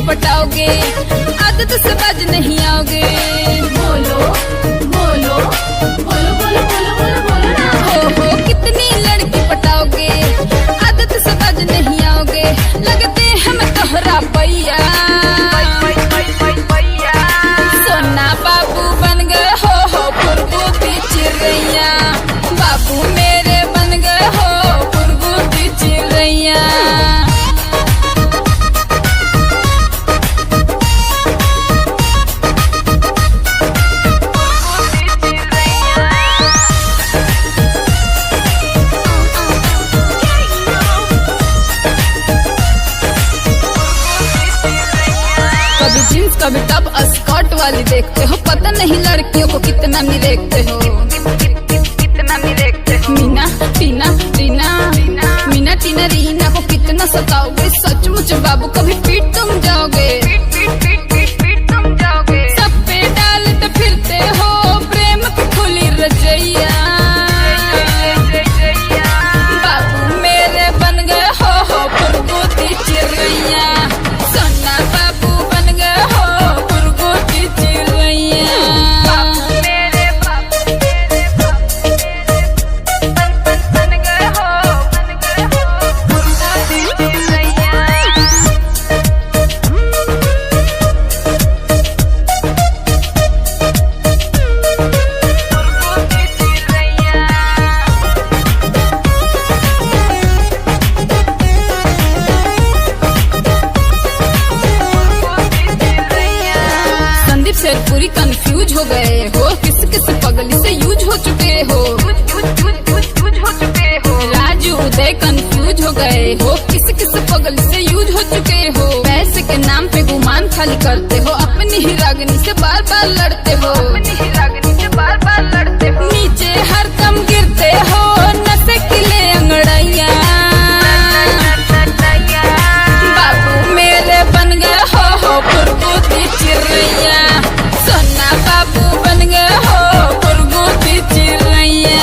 पटाओगे आदत से बाज नहीं आओगे। बोलो बोलो बोलो बोलो बोलो बोलो बोलो ना। हो कितनी लड़की पटाओगे आदत से बाज नहीं आओगे। लगते हम तोहरा पैया सोना बाबू बन गए हो फुरगुती चिरैया। बाबू मेरे बन गए हो फुरगुती चिरैया। कभी जींस कभी टॉप स्कर्ट वाली देखते हो। पता नहीं लड़कियों को कितना मिलेते हो। मीना टीना रीना मीना टीना रीना को कितना सताओगे। सचमुच बाबू कभी पीट तुम जाओगे। सब पे डालते फिरते हो प्रेम की खुली रजैया। बाबू मेरे बन गए हो फुरगुती चिरैया। सोना बाबू बन गए हो फुरगुती चिरैया। संदीप शेर पूरी कंफ्यूज हो गए हो। किस किस पगली से यूज हो चुके हो। राजू उदय कंफ्यूज हो गए हो। किस किस पगली से यूज हो चुके हो। पैसे के नाम पे गुमान खाली करते हो। अपनी ही रागनी से बार बार लड़ते हो। नीचे हर दम गिरते हो नशे किले अंगड़ैया। बाबू मेरे बन गए हो फुरगुती चिरैया। सोना बाबू बन गए हो फुरगुती चिरैया।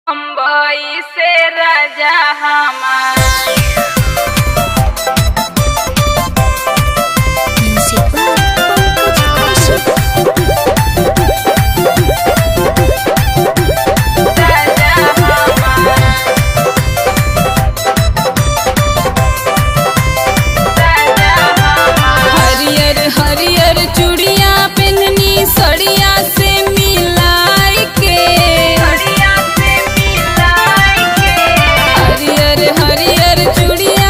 मुंबई से राजा हमार हरियर हरियर चूड़िया पहननी सड़िया से मिलाई के। हरियर हरियर चूड़िया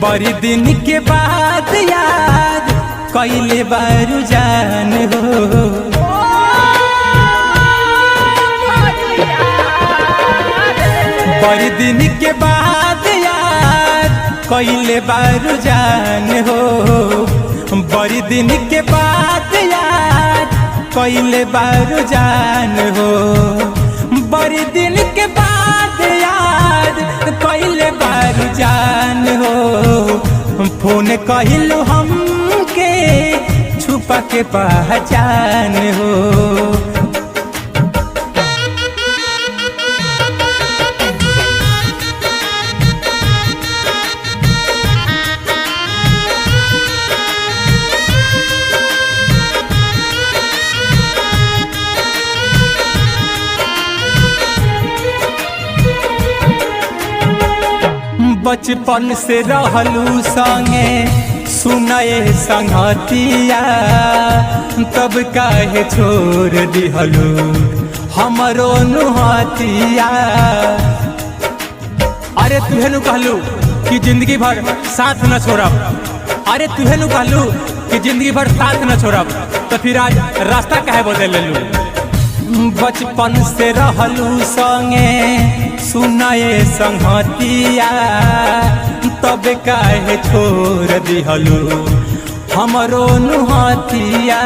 बड़ी दिन के बाद याद कैले बारू जान हो। बड़ी दिन के बाद याद कैले बारू जान हो। बड़ी दिन के बाद याद कैले बारू जान हो। बड़ी दिन के बाद याद कैले बारू जान हो। फोन कहलू हमके छुपा के पहचान हो। बचपन से रहलू संगे सुनाए संगतिया, तब काहे छोड़ दिहलू हमरो नुहतिया। अरे तुहेनु कहलू कि जिंदगी भर साथ न छोड़ब। अरे तुहेनु कहलू कि जिंदगी भर साथ न छोड़ब, तो फिर आज रास्ता काहे बदल लेलू। बचपन से रहलू संगे सुनाए संगतिया, तब काहे छोड़ दिहलू हमरो नुहतिया।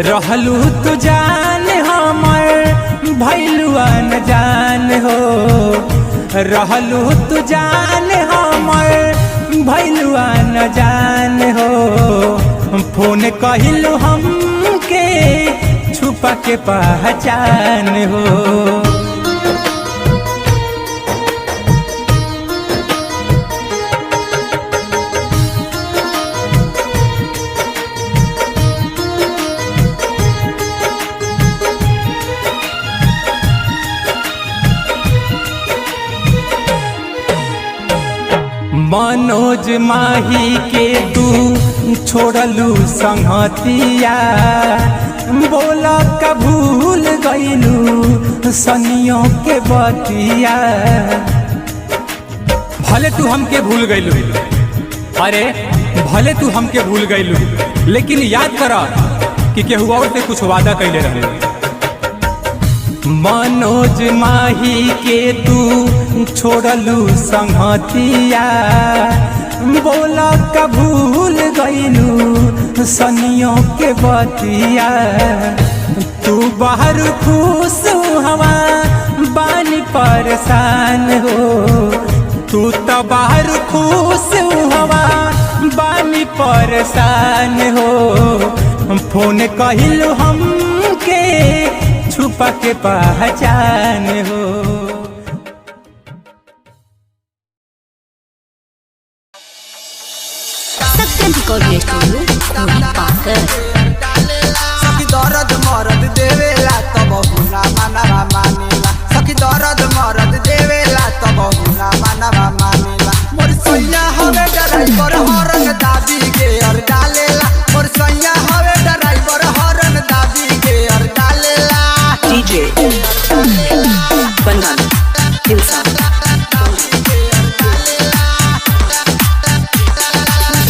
रहलू तू जान हमर भैलुआ न जान हो। रहलू तू जान हमर भैलुआ न जान हो। फोन कहलू हमके छुपा के पहचान हो। मनोज माही के तू छोड़लू संगतिया, बोला का भूल गईलू सनियों के बतिया। भले तू हमके भूल गईलू, अरे भले तू हमके भूल गईलू, लेकिन याद करा कि केहू और से कुछ वादा कैले रहे। मनोज माही के तू छोड़लू संगतिया, बोला का भूल गईलू सनियों के बतिया। तू बाहर खुश हवा बानी परेशान हो। तू तो बाहर खुश हवा बानी परेशान हो। फोन कहलू हमके छुपा के पहचान हो। सखी दर्द मरद देवेला तब हुना मानवा मानेला। सखी दर्द मरद देवेला तब हुना मानवा मानेला। मोर सैया हवे ड्राइवर हॉर्न दाबी के और डालेला। मोर सैया हवे ड्राइवर हॉर्न दाबी के और डालेला। डीजे बंधन हिलसा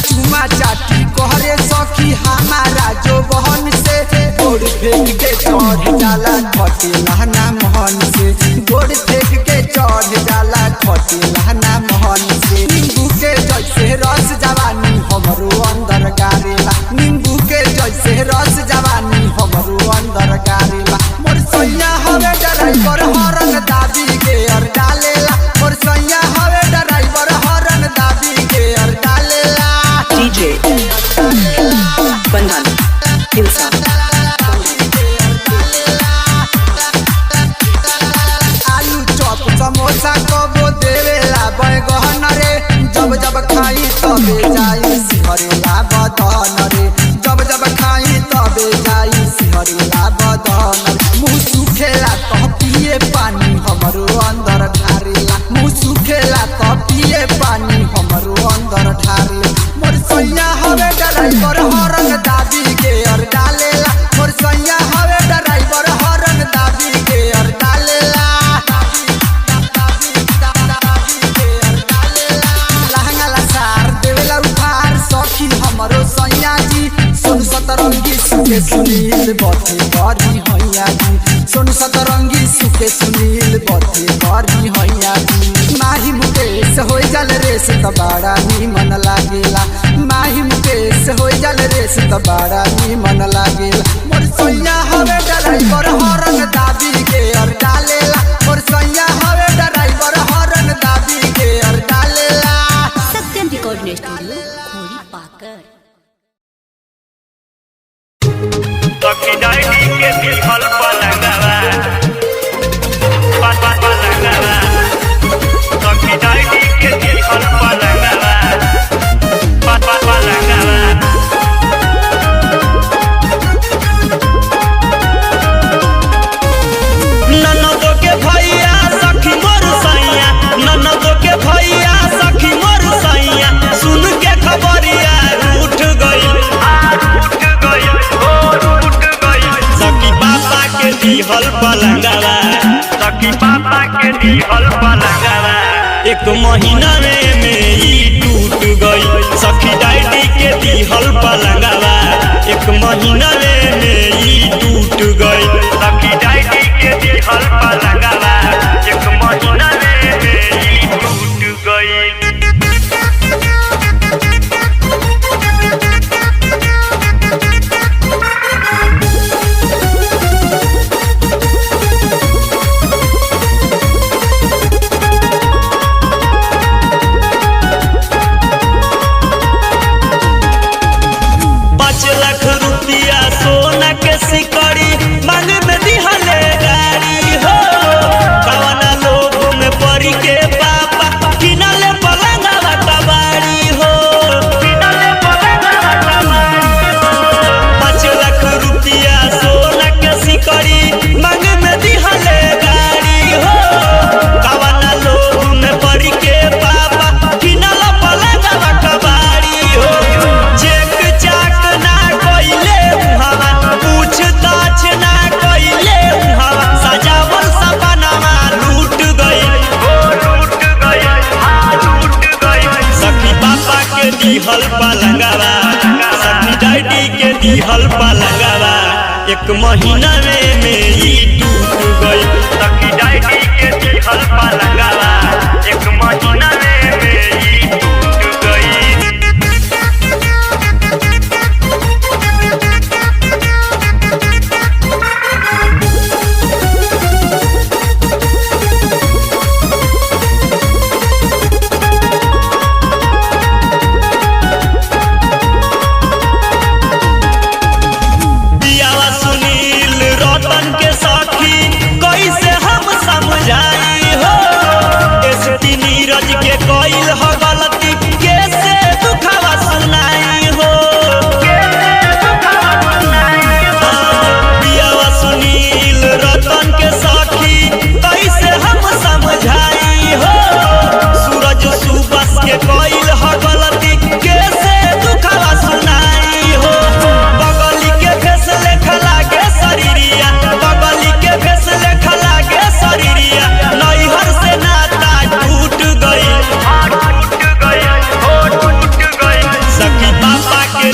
चुमा चाटी कहरे सखी हमारा जो बहन से। गोड़ फेंक के चढ़ जाला खटे लहना मोहन से। गोड़ फेंक के चढ़ जाला खटे लहना मोहन से। नींबू के जैसे रस जवानी हमरो अंदर गारेला। नींबू के जैसे रस जवानी हमरो अंदर गारेला। मोर सैया हवे ड्राइवर हॉर्न दाबी के और डालेला। मोर सैया हवे ड्राइवर हॉर्न दाबी के और डालेला। डीजे बंधन हिलसा आलू चॉप समोसा कबो देवेला बैगन रे। जब जब खाई तबे जाई सिहरेला बदन रे। जब जब खाई तबे बथे करी हैया सोन सतरंगी सुके सुनील बथे करी हैया माही मुकेश हो जल रेस त बड़ा निमन लागेला माही मुकेश हो जल रेस त बड़ा निमन लागेला मोर सैया हवे ड्राइवर हॉर्न दाबी के और डालेला मोर सैया हवे ड्राइवर हॉर्न दाबी के और डालेला सत्यम रिकॉर्डिंग स्टूडियो खोरी पाकर सखी डायरी के दिखल पलंगवा पलंगवा सखी डायरी के दिखल पलंगवा पलंगवा ननदो के भैया सखी मोर सैया ननदो के भैया सखी मोर सैया सुन के खबरिया उठ गई सखी पापा के दिहल पलंगवा सखी पापा के दिहल पलंगवा एक महीना में ई टूट गई सखी डायरी के दिहल पलंगवा एक महीना में ई टूट गई सखी डायरी के दिहल पलंगवा एक महीना में ई टूट गई दिहल पलंगवा सखी डायरी के दिहल पलंगवा एक महीना में ई टूट गई सखी डायरी के दिहल पलंगवा एक महीना में ई टूट गई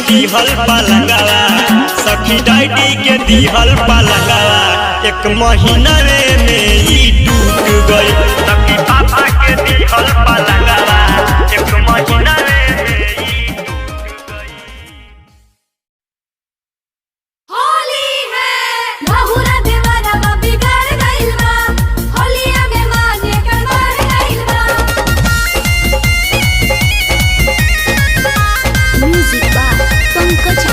दिहल पलंगवा सखी डायरी के दिहल पलंगवा एक महीना में ई टूट गई सखी पापा के दिहल पलंगवा एक महीना में ई टूट गई होली है बहुरा देवारा बा बिगड़ गइल बा होलिया में माने कर मर गइल बा म्यूजिक बा पंकज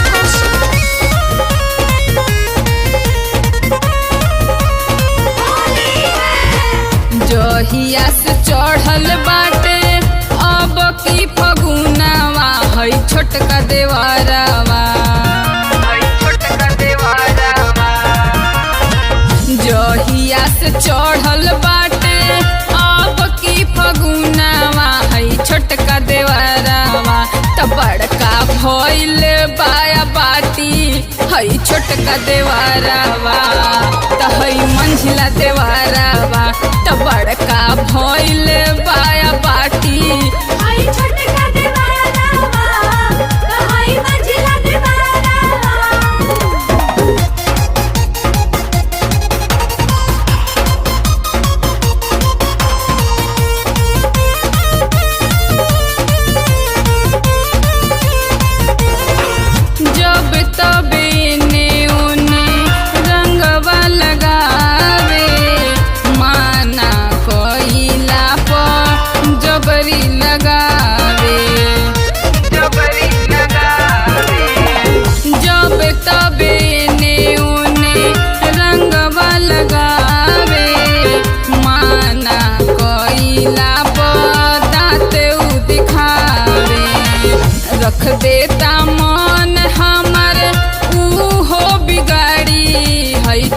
जहिया से चढ़ल बाटे अब की फगुनावा है छोटका देवारावा जहिया से चढ़ल बाटे अब की फगुनावा है छोटका देवारावा त बड़का भइल बाया बाटी है छोटका देवारावा त है मंझिला देवारावा त बड़का भइल बाया बाटी आई छोटका देवारा बा आई मंझिला देवारा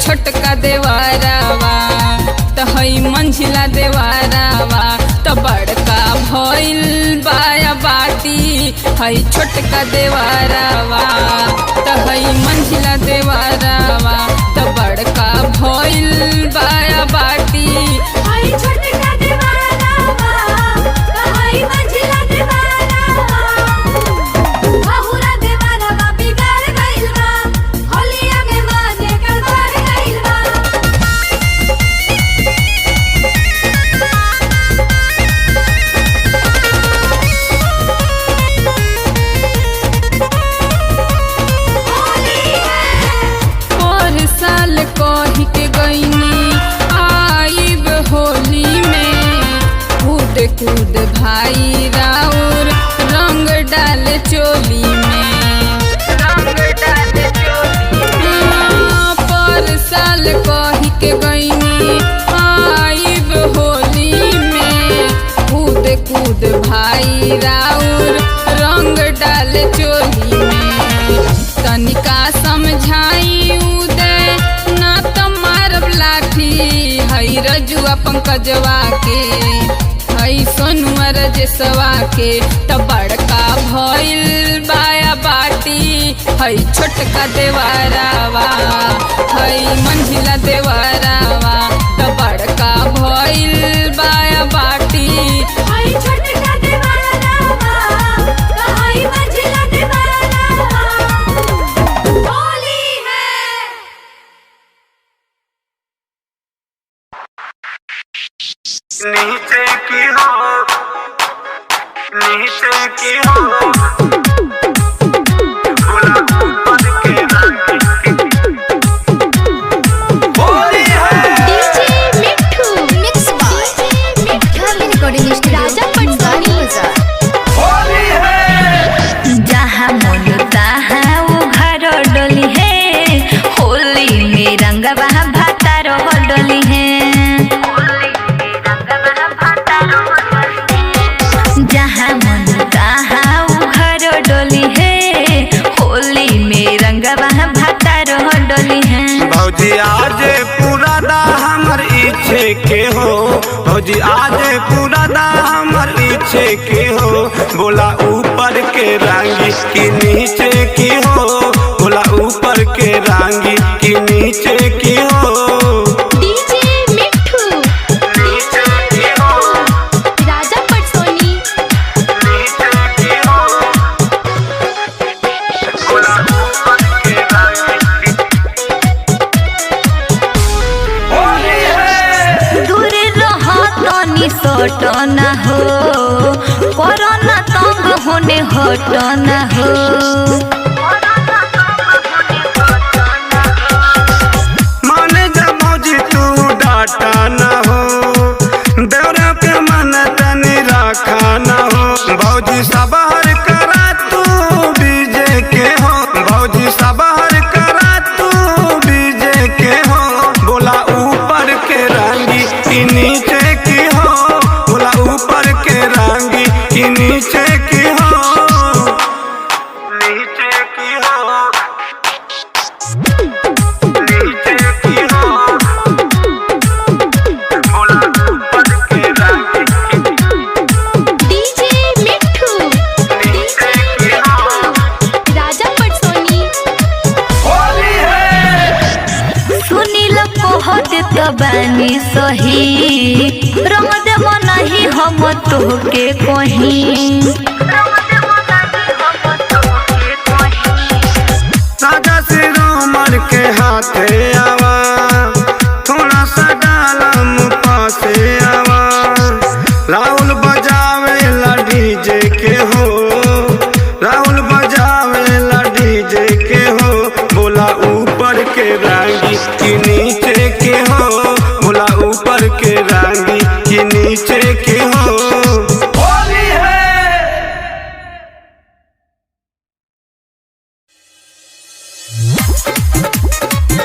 छोटका देवारावा त हई मंझिला देवारावा त बड़का भइल बाया बाटी हई छोटका देवारावा त हई मंझिला देवारावा त बड़का भइल बाया बाटी हई छोटका देवारावा हई मंझिला देवारावा बहुरा देवारावा बिगाड़ गइल बा होलिया में माने कर मार गइल बा पर साल कही के गईनी आइब होली में कूद कूद भाई राउर रंग डाल चोली में पर साल कही के गईनी आइब होली में कूद कूद भाई राउर रंग डाल चोली में तनिका समझाई उदय ना तो मारब लाठी हई रजुआ पंकजवा के हई सोनुआ रजेशवा के त बड़का भइल बाया बाटी हई छोटका देवारावा हई मंझिला देवारावा त बड़का भइल बाया बाटी हई छोटका देवारावा हई मंझिला देवारावा होली है नीचे की हो भोला ऊपर के होली है डीजे मिट्ठू मिक्स बाय मिठा रिकॉर्डिंग राजा पटवानी होली है जहाँ मन तहाँ वो घर डोली है होली में रंगवा भातार डोली है जहाँ मन तहाँ वो घर डोली है होली में रंगवा भातार डोली है भौजी आज पूरा दा हमर इच्छे के हो भौजी आज पूरा दा हमर इच्छे के हो बोला ऊपर के रांगी की नीचे की हो बोला ऊपर के रांगी की नीचे की हो डीजे मिट्ठू नीचे की हो राजा पटसोनी नीचे की हो बोला ऊपर के रांगी होली है दूर रह तनी सट न हो कोरोना तंग होने हट न हो माने जा मौजी तू डाटा न हो देवरा के मन तनी राखा न हो भौजी सबहर करा तू बीजे के हो भौजी सबहर करा तू बीजे के हो बोला ऊपर के रांगी की नीचे की हो बोला ऊपर के रांगी की नीचे की हो नीचे की हो नीचे की हो बोला ऊपर के रांगी डीजे मिट्ठू नीचे की हो राजा पटसोनी होली है सुनील कहत तबानी सही रंग देव नहीं हम तोहके कहीं राजा से रोमर के हाथे आवा थोड़ा सा डालम पासे आवा राहुल बजावे ला डीजे के हो राहुल बजावे ला डीजे के हो बोला ऊपर के रांगी की नीचे के हो बोला ऊपर के रांगी की नीचे के हो होली है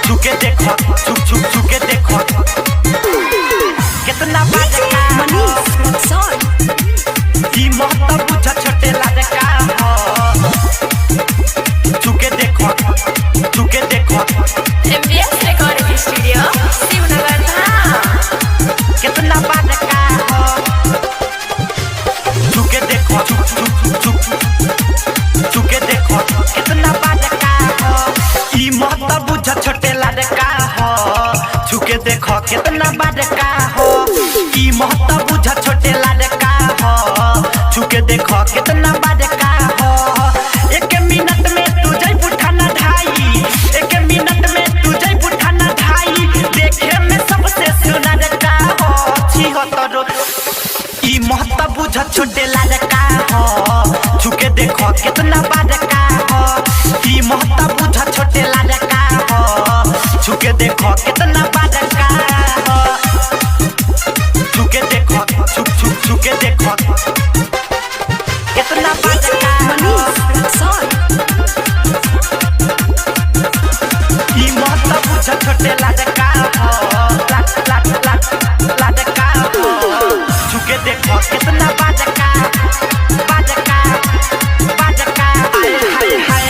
छुके देखो छुक छुक छुके देखो कितना बाजका ई महत्व बुझा छोटे लाजका छुके देखो छुके देखो MBS Recording Studio देखो कितना बड़का हो ई महत्व बुझ छोटे लड़का हो छुके देखो कितना बड़का हो एक मिनट में तू जई बुठाना ढाई एक मिनट में तू जई बुठाना ढाई देखे में सबसे सुंदर का हो छी हो तोरो ई महत्व बुझ छोटे लड़का हो छुके देखो कितना बड़का हो ई महत्व बुझ छोटे लड़का हो छुके देखो कितना बड़का हो छुके देखो छुके देखो कितना बड़का हो ई महत्व बुझ छोटे लड़का हो लड़का हो छुके देखो कितना बड़का बड़का बड़का हाय हाय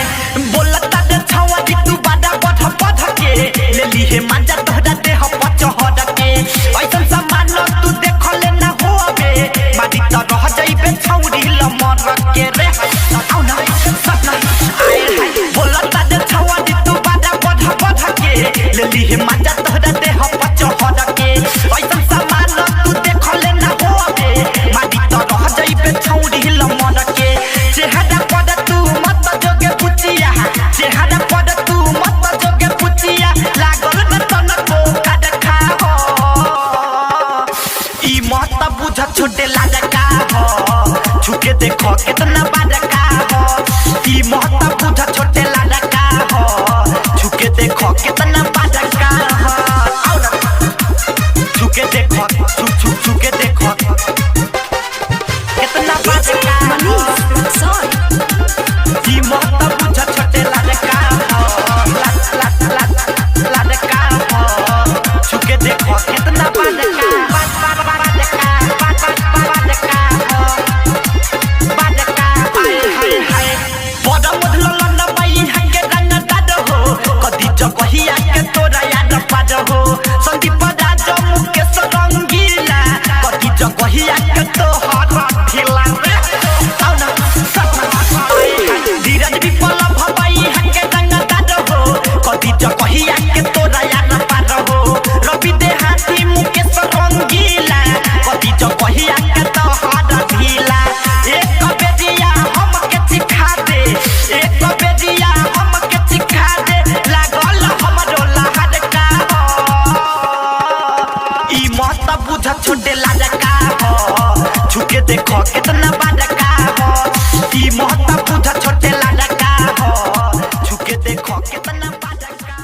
बोलता दे छवा कि तू बादा बढ़ के ले ली हे मांजा तोहरा देह पचहर के ऐसन सामान तू देख ले ना होबे माटी त रह जाइबे छौरी लमर के रे आउ ना सपना हाय हाय बोलता दे छवा कि तू बादा बढ़ के ले ली हे मांजा तोहरा देह पचहर के ऐसन सामान तू देख ले ना होबे माटी त रह जाइबे छौरी लमर के चेहरा पर तू मत जोगे पुचिया चेहरा पर तू मत जोगे पुचिया लागल न तनको काडखा हो ई मत बुझ छोटे लड़का हो छुके देखो कितना बड़का हो ई मत बुझ छोटे लड़का हो छुके देखो कितना बड़का हो आओ ना छुके देखो छुके देखो कितना बड़का हो ई मत बुझ छोटे लड़का हो लड़का हो छुके देखो कितना बड़का संदीप राजा मुकेश रंगीला कथी जगहिया के तोहर ढीला रे आउ ना सपना धीरज विपल भवाई हके रंग दाद हो कथी जगहिया के तोरा याद पार हो रवि देहाती मुकेश रंगीला कथी जगहिया के तोहर ढीला एक बेदिया हम के सिखा दे एक बेदिया हम के सिखा दे लागल हमरो लहर का ई मत बुझ छोटे लड़का हो छुके देखो कितना बड़का हो ई मत बुझ छोटे लड़का हो छुके देखो कितना बड़का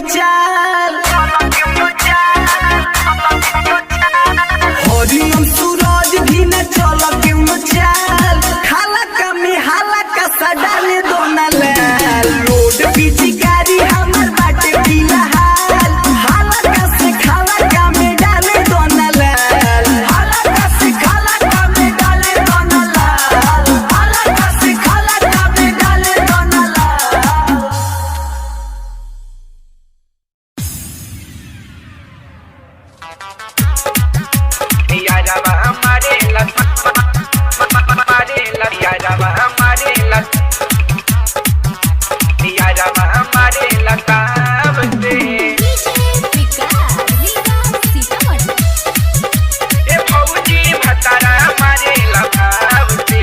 चाल हरियम सूरज भी न चल क्यों चाल खाला का में हाला का सडाले दोना लाल रोड बीच गाड़ी हमर बाटे फिलहाल हाला का से खाला का में डाले दोना लाल हाला का से खाला का में डाले दोना लाल हाला का से खाला का में डाले दोना लाल यारवा हमारे लग हमारे लग यारवा हमारे लग यारवा हमारे लगाव से ए भौजी भतारा हमारे लगाव से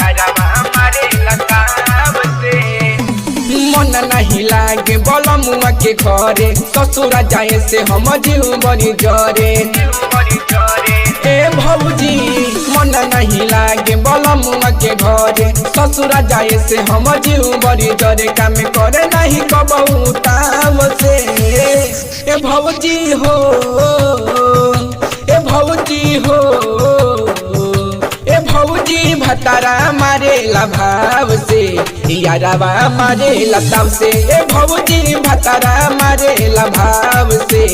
यारवा हमारे लगाव से मन नहीं लागे बलमुआ के घरे ससुरा जाए से हम जीव बड़ी जरे ए भौजी मन नहीं लागे बलमुआ के घरे ससुरा जाए से हम जीव बड़ी जरे काम करे नहीं कबहू ताव से ए भौजी हो ए भौजी हो ए भौजी भतारा मारे भाव से यारवा मारे लताव से ए भौजी भतारा मारे भाव से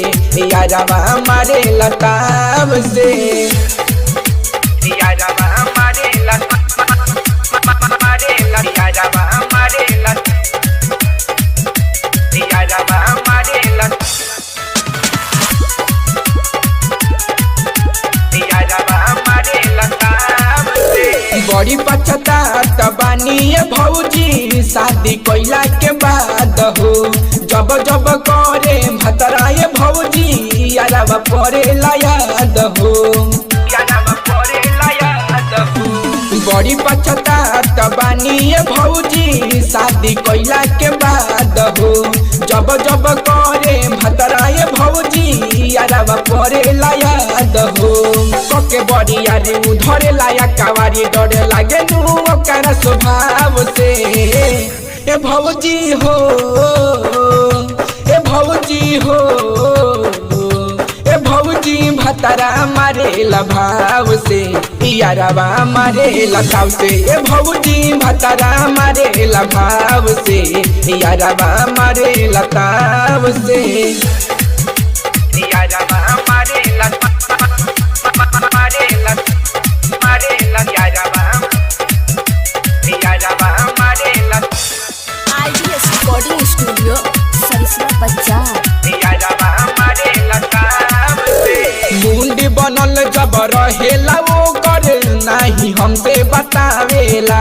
यारवा मारे लताव से यारवा हमारे लग हमारे लग यारवा हमारे लग यारवा हमारे लग यारवा हमारे लगाव से बड़ी पछतात बानी ए भौजी शादी कोइला के बाद हो जब जब करे भतरा ए भौजी यारवा परे याद हो यारवा परे लायाद हो बड़ी पछतात बानी ए भौजी शादी कोइला के बाद हो जब जब करे भतरा ए भौजी यारवा परे याद हो कके बड़ी यारी उधरे लाया कावारी डरे लागे नु ओकर स्वभाव से ए भौजी हो ए भौजी हो ए भौजी भतरा मारे भाव से यारवा मारे लताव से ए भौजी भतरा मारे भाव से यारवा मारे लताव से यारवा हमारे लग हमारे लग हमारे लग यारवा हमारे लग रिकॉर्डिंग स्टूडियो सरिसना बाजार यारवा हमारे लगाव से मुंडी बनल जब रहेला वो कर नहीं हमसे बतावेला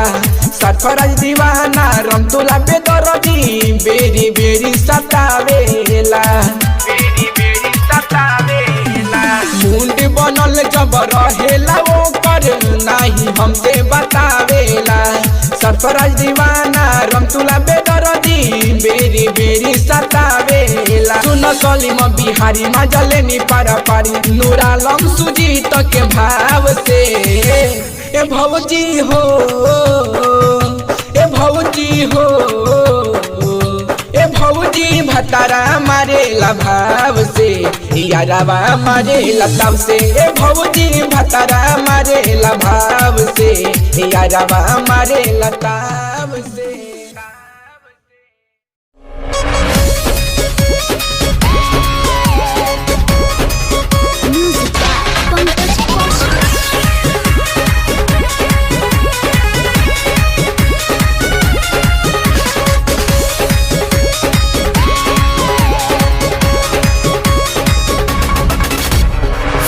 सरफराज दीवाना रमतुला बेदरदी बेरी बेरी सतावेला बेरी बेरी सतावेला मुंडी बनल जब रहेला वो कर नहीं हमसे बतावेला सरफराज दीवाना रमतुला बेदरदी बेरी बेरी सतावेला सुन सलीम बिहारी मजले नी पारा पारी नूरालम सुजीत के भाव से ए भौजी हो ए भौजी हो ए भौजी भतारा मारे भाव से यारवा मारे लताव से ए भौजी भतारा मारे भाव से यारवा मारे लताव से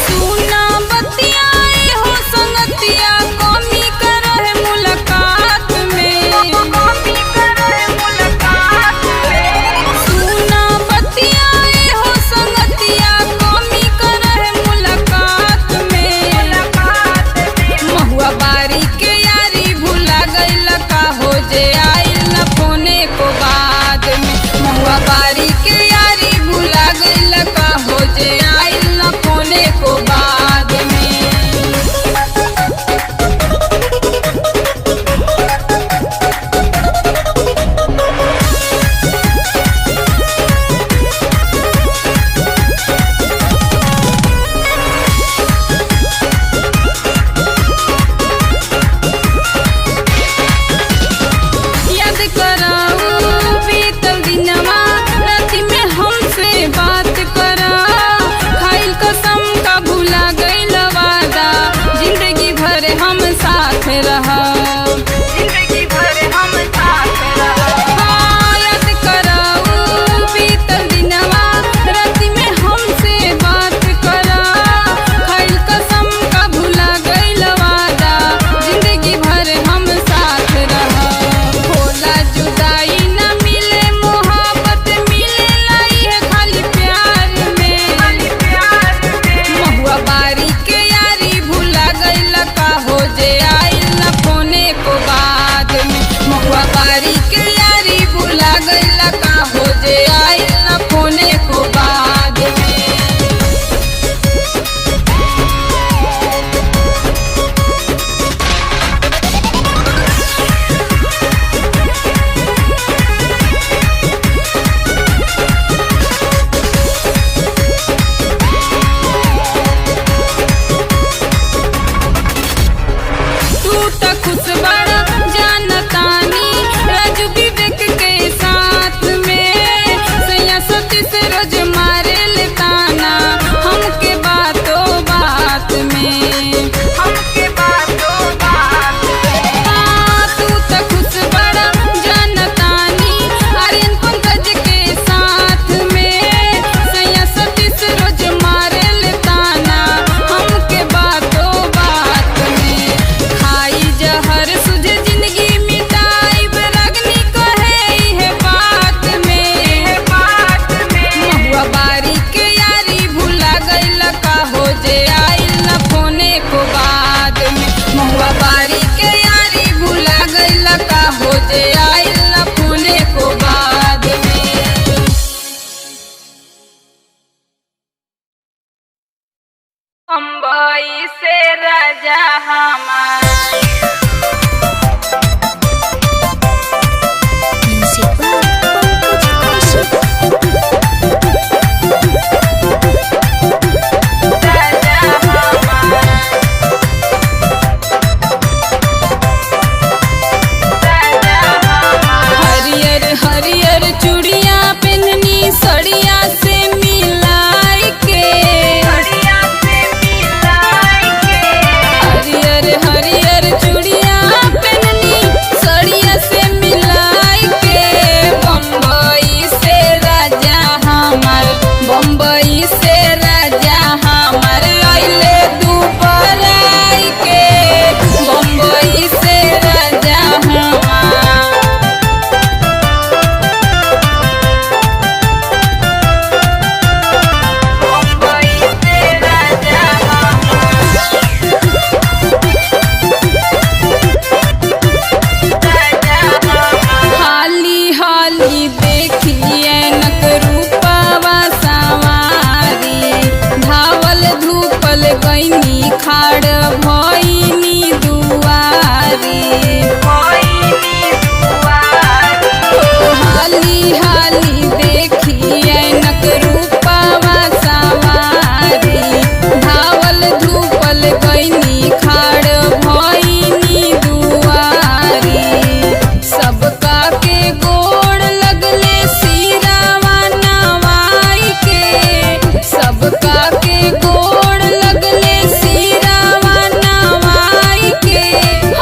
सुना बतिया हो संगतिया कमी कर मुलाकात में बम्बई से राजा हमार। हरियर हरियर चूड़िया पहननी सड़िया से मिलाई के, हरियर हरियर चूड़िया पहननी सड़िया से मिलाई के। बम्बई से राजा हमार, बम्बई से राजा हमार अइले दुबराई के, बम्बई से राजा हमार। हाली हाली देखिए नक रूपवा सवारी, धावल धूपल गईनी खाड़ भईनी दुआरी। हाली हाली देखिए नक रूपवा सवारी, धावल धूपल गईनी खाड़ भईनी दुआरी। सबका के गोड़ लगले सिरावा नवाई के, सबका के गोड़ लगले सिरावा नवाई के।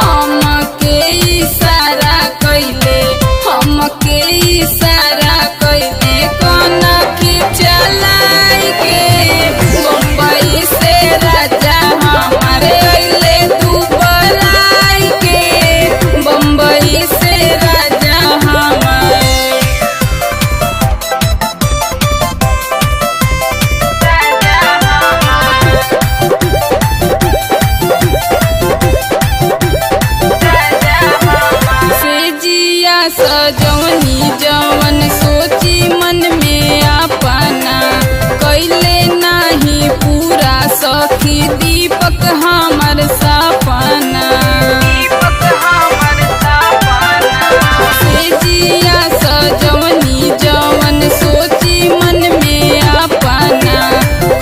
हमके इशारा कइले, हमके इशारा कइले कोना की चलाई के। बम्बई से राजा हमारे अइले दुबराई के, बम्बई से राजा हमारे। सेजिया सजवनी जवन सोची मन में अपना, कैले नाही पूरा सखी दीपक हमर सपना। सेजिया सजवनी जवन सोची मन में अपना,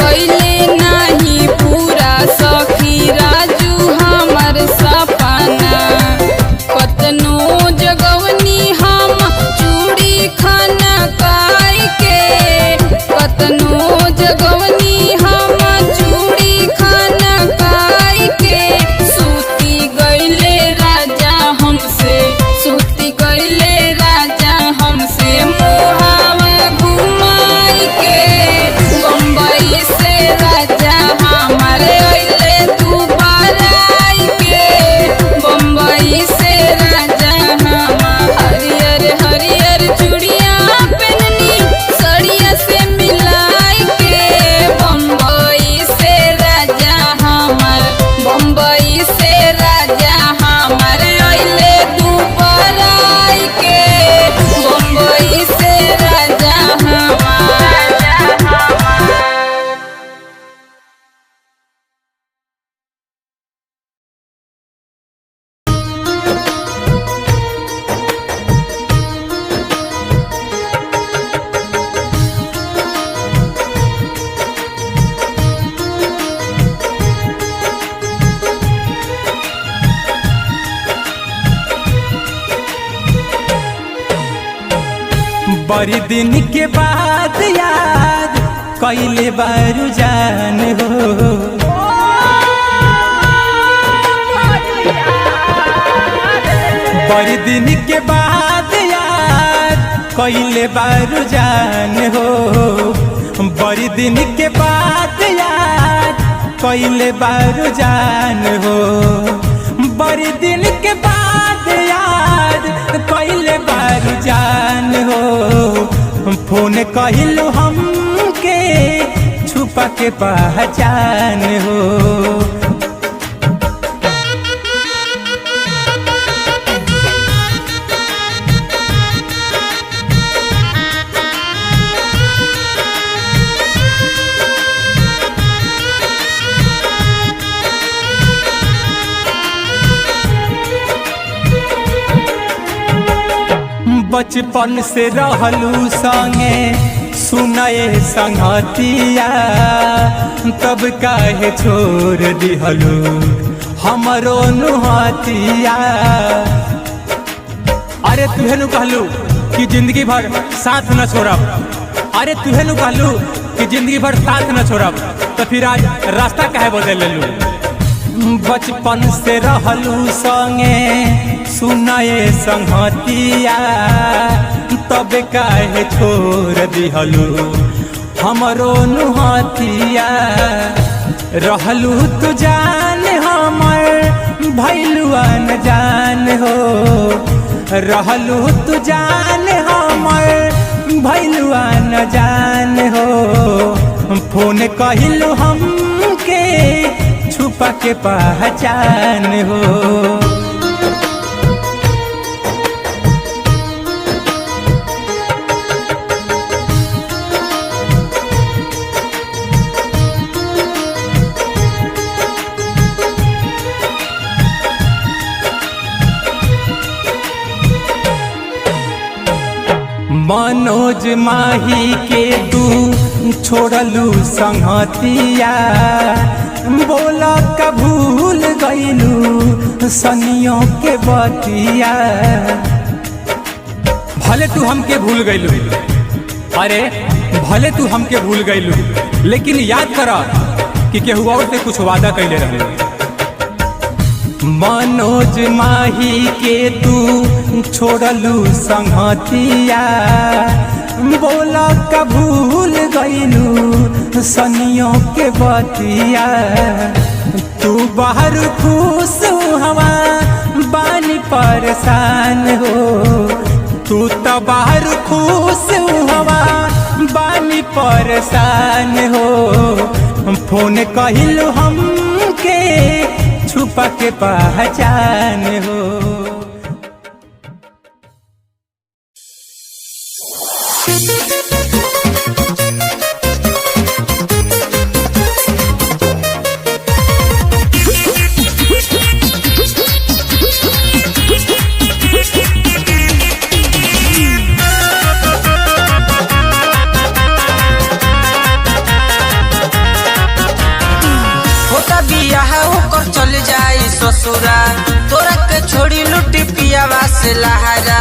कैले नाही पूरा सखी राजू हमर सपना। कतनो जगवनी हम चूड़ी खाना काई के, कतनो जगवनी हम चूड़ी खाना काई के। सूती गईले राजा हमसे, सूती गईले राजा हमसे मुहावा घुमाई के। बम्बई से राजा हमारे अइले दुबराई के, बम्बई से राजा हमार। हरियर हरियर चूड़िया पहननी सड़िया से मिलाई के। बम्बई से राजा हमार, बम्बई से राजा हमार अइले दुबराई के, बम्बई से राजा हमार। बड़ी दिन के बाद याद कैले बारू जान हो। बड़ी दिन के बाद याद कैले बारू जान हो। बड़ी दिन के बाद याद कैले बारू जान हो। बड़ी दिन के बाद याद कैले बारू जान हो। फोन कहिलू हमके छुपा के पहचान हो। बचपन से रहलू संगे सुनए संगतिया तब काहे छोड़ दिहलू हमरो नुहतिया। अरे तुहे नु कहलू कि जिंदगी भर साथ न छोड़ब, अरे तुहे नु कहलू कि जिंदगी भर साथ न छोड़ब, तो फिर आज रास्ता काहे बदल लेलू। बचपन से रहलू संगे सुनए संगतिया तब काहे छोड़ दिहलू हमरो नुहतिया। रहलू तू जान हमर भैलुआ न जान हो, रहलू तू जान हमर भैलुआ न जान हो। फोन कहिलू हमके छुपा के पहचान हो। मनोज माही के तू छोड़लू संगतिया बोला का भूल गईलू सनियों के बतिया। भले तू हमके भूल गईलू, अरे भले तू हमके भूल गईलू, लेकिन याद करा कि केहू और से कुछ वादा कैले रहे। मनोज माही के तू छोड़लू संगतिया बोला का भूल गईलू सनियों के बतिया। तू बाहर खुश हवा बानी परेशान हो, तू तो बाहर खुश हवा बानी परेशान हो। फोन कहिलू हमके छुपा के पहचान हो। चल जाई ससुरा तोरा के छोड़ी लुटी पियावा से लहारा,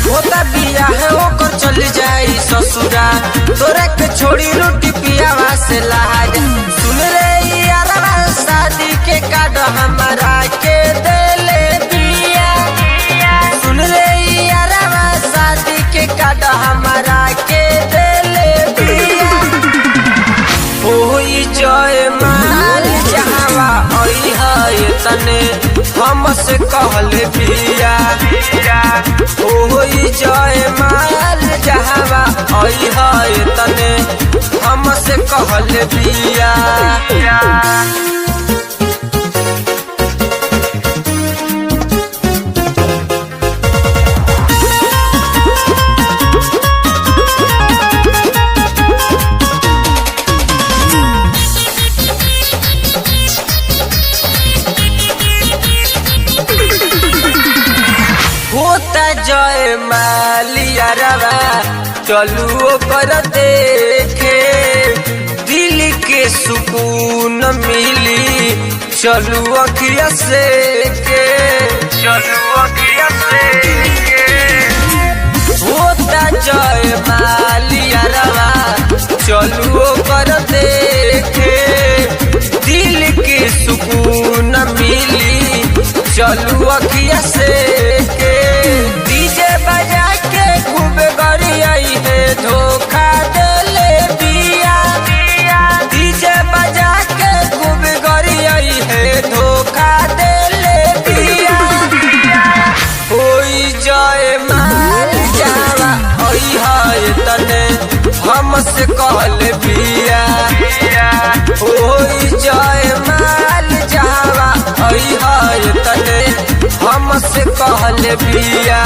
होता बिया है ओकर चल जाई ससुरा तोरा के छोड़ी लुटी पियावा से लहारा। सुन रे यारवा शादी के कार्ड हमारा के देले बिया, सुन रे यारवा शादी के कार्ड हमारा के देले बिया। ओई जय माल जहावा ओई है तने हमसे कहले बिया, ओई जय माल जहावा ओई है तने हमसे कहले बिया। जय मालिया रवा चलू कर देखे दिल के सुकून मिली, चलू अखिया से के चलू अखिया से के। होता जय मालिया रवा चलू कर देखे दिल के सुकून मिली, चलू अखिया से के। डीजे बजा के खूब गरियाई है धोखा देले बिया, डीजे बजा के खूब गरियाई है धोखा देले बिया। होई जय माल जावा ओई है तने हमसे कहले बिया, होई जय माल जावा ओई है तने हमसे कहले बिया।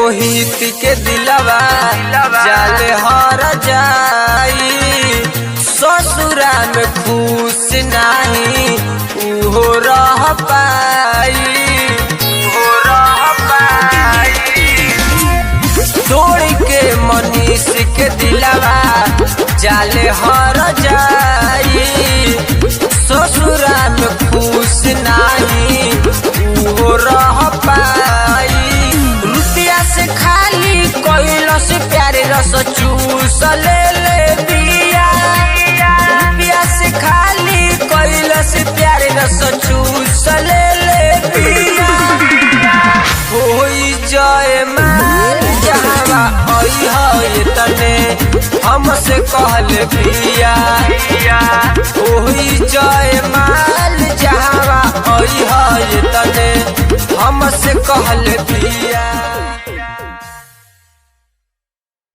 मोहित के दिलवा जाले हर जाई ससुरा में खुश नहीं उहो रह पाई तोड़ के मनीष के दिलवा जाले हर जाई ससुरा में खुश नहीं उहो रह पाई रुपया से खाली कोइलो से प्यारे रस चूस ले दिया रुपया से खाली कोइलो से प्यारे रस चूस ले दिया होई जय माल जहावा ओई होए तने हमसे कहले पिया होई जय माल जहावा ओई होए तने हमसे कहले पिया।